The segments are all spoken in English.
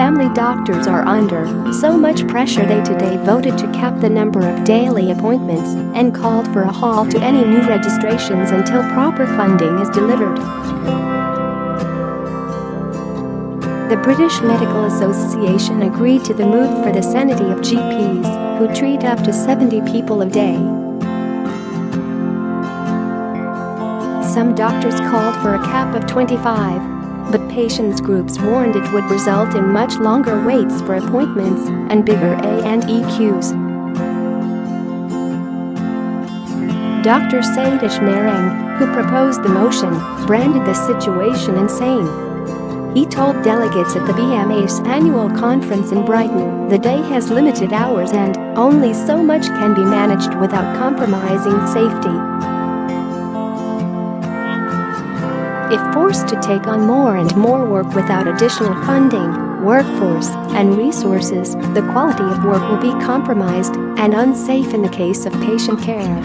family doctors are under so much pressure they today voted to cap the number of daily appointments and called for a halt to any new registrations until proper funding is delivered. The British Medical Association agreed to the move for the sanity of GPs, who treat up to 70 people a day. Some doctors called for a cap of 25, but patients groups warned it would result in much longer waits for appointments and bigger A&E queues. Dr. Satish Narang, who proposed the motion, branded the situation insane. He told delegates at the BMA's annual conference in Brighton the day has limited hours and only so much can be managed without compromising safety. If forced to take on more and more work without additional funding, workforce, and resources, the quality of work will be compromised and unsafe in the case of patient care.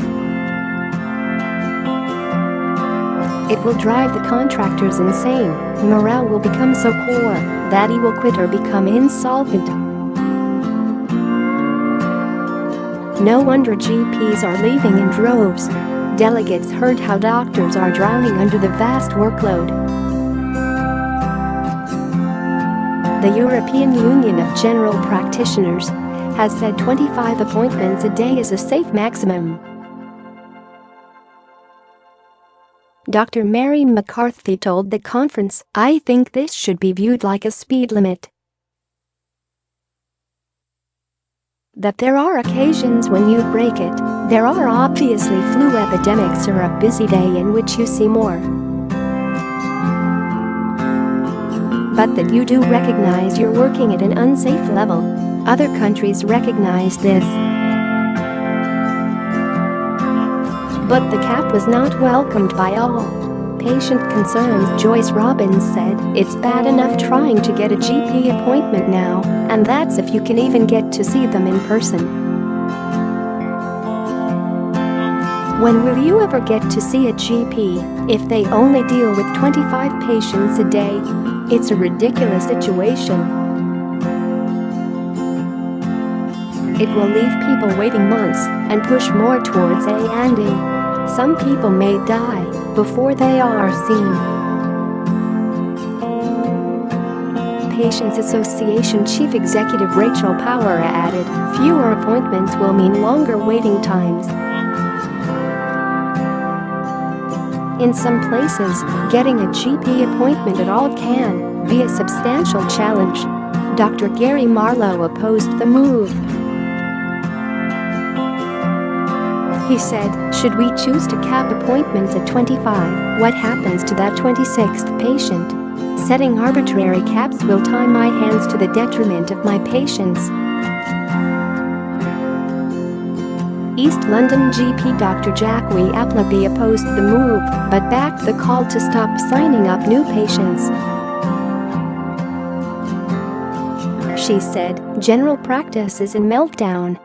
It will drive the contractors insane. Morale will become so poor that he will quit or become insolvent. No wonder GPs are leaving in droves. Delegates heard how doctors are drowning under the vast workload. The European Union of General Practitioners has said 25 appointments a day is a safe maximum. Dr. Mary McCarthy told the conference, "I think this should be viewed like a speed limit. That there are occasions when you break it. There are obviously flu epidemics or a busy day in which you see more. But that you do recognize you're working at an unsafe level. Other countries recognize this." But the cap was not welcomed by all. Patient concerns Joyce Robbins said, "It's bad enough trying to get a GP appointment now, and that's if you can even get to see them in person. When will you ever get to see a GP if they only deal with 25 patients a day? It's a ridiculous situation. It will leave people waiting months and push more towards A&E. Some people may die before they are seen." Patients Association Chief Executive Rachel Power added, "Fewer appointments will mean longer waiting times. In some places, getting a GP appointment at all can be a substantial challenge." Dr. Gary Marlowe opposed the move. He said, "Should we choose to cap appointments at 25, what happens to that 26th patient? Setting arbitrary caps will tie my hands to the detriment of my patients." East London GP Dr. Jackie Appleby opposed the move, but backed the call to stop signing up new patients. She said, "General practice is in meltdown.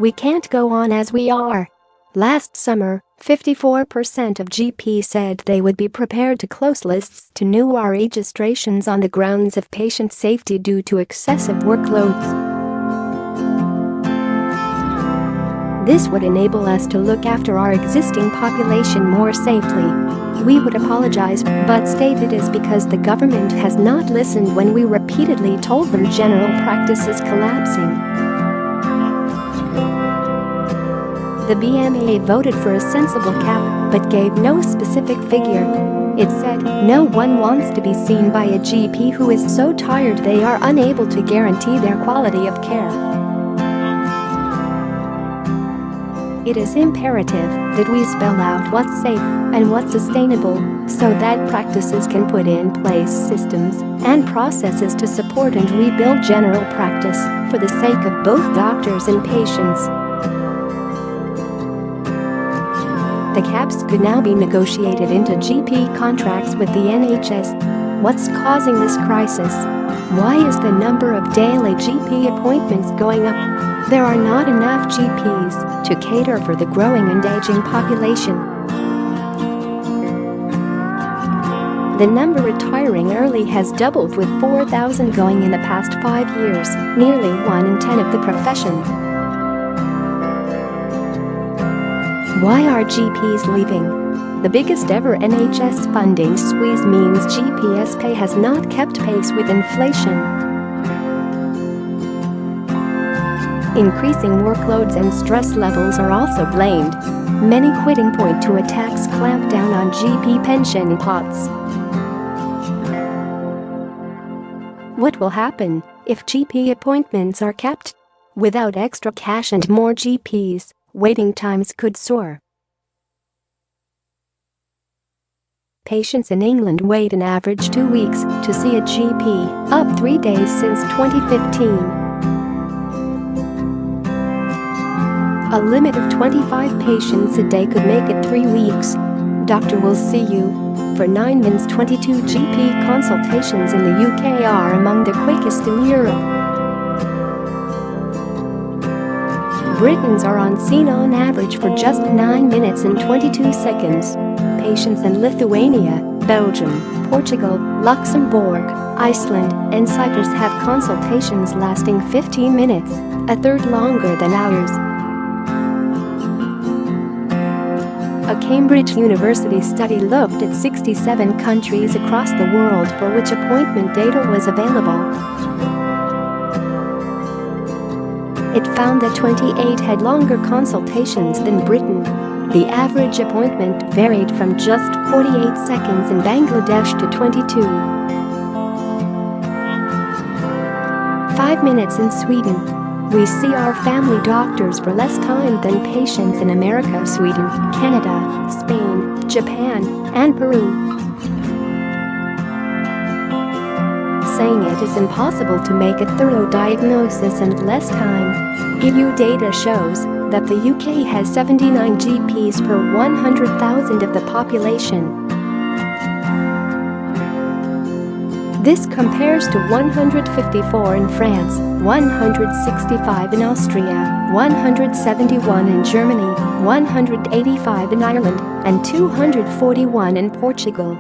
We can't go on as we are." Last summer, 54% of GPs said they would be prepared to close lists to new registrations on the grounds of patient safety due to excessive workloads. This would enable us to look after our existing population more safely. We would apologize, but state it is because the government has not listened when we repeatedly told them general practice is collapsing. The BMA voted for a sensible cap, but gave no specific figure. It said, "No one wants to be seen by a GP who is so tired they are unable to guarantee their quality of care." It is imperative that we spell out what's safe and what's sustainable so that practices can put in place systems and processes to support and rebuild general practice for the sake of both doctors and patients. The caps could now be negotiated into GP contracts with the NHS. What's causing this crisis? Why is the number of daily GP appointments going up? There are not enough GPs to cater for the growing and aging population. The number retiring early has doubled, with 4,000 going in the past 5 years, nearly 1 in 10 of the profession. Why are GPs leaving? The biggest ever NHS funding squeeze means GPS pay has not kept pace with inflation. Increasing workloads and stress levels are also blamed. Many quitting point to a tax clampdown on GP pension pots. What will happen if GP appointments are kept? Without extra cash and more GPs, waiting times could soar. Patients in England wait an average 2 weeks to see a GP, up 3 days since 2015. A limit of 25 patients a day could make it 3 weeks. Doctor will see you. For 9 months, 22 GP consultations in the UK are among the quickest in Europe. Britons are on scene on average for just 9 minutes and 22 seconds. Patients in Lithuania, Belgium, Portugal, Luxembourg, Iceland, and Cyprus have consultations lasting 15 minutes, a third longer than ours. A Cambridge University study looked at 67 countries across the world for which appointment data was available. It found that 28 had longer consultations than Britain. The average appointment varied from just 48 seconds in Bangladesh to 22. 5 minutes in Sweden. We see our family doctors for less time than patients in America, Sweden, Canada, Spain, Japan, and Peru. Saying it is impossible to make a thorough diagnosis in less time. EU data shows that the UK has 79 GPs per 100,000 of the population. This compares to 154 in France, 165 in Austria, 171 in Germany, 185 in Ireland, and 241 in Portugal.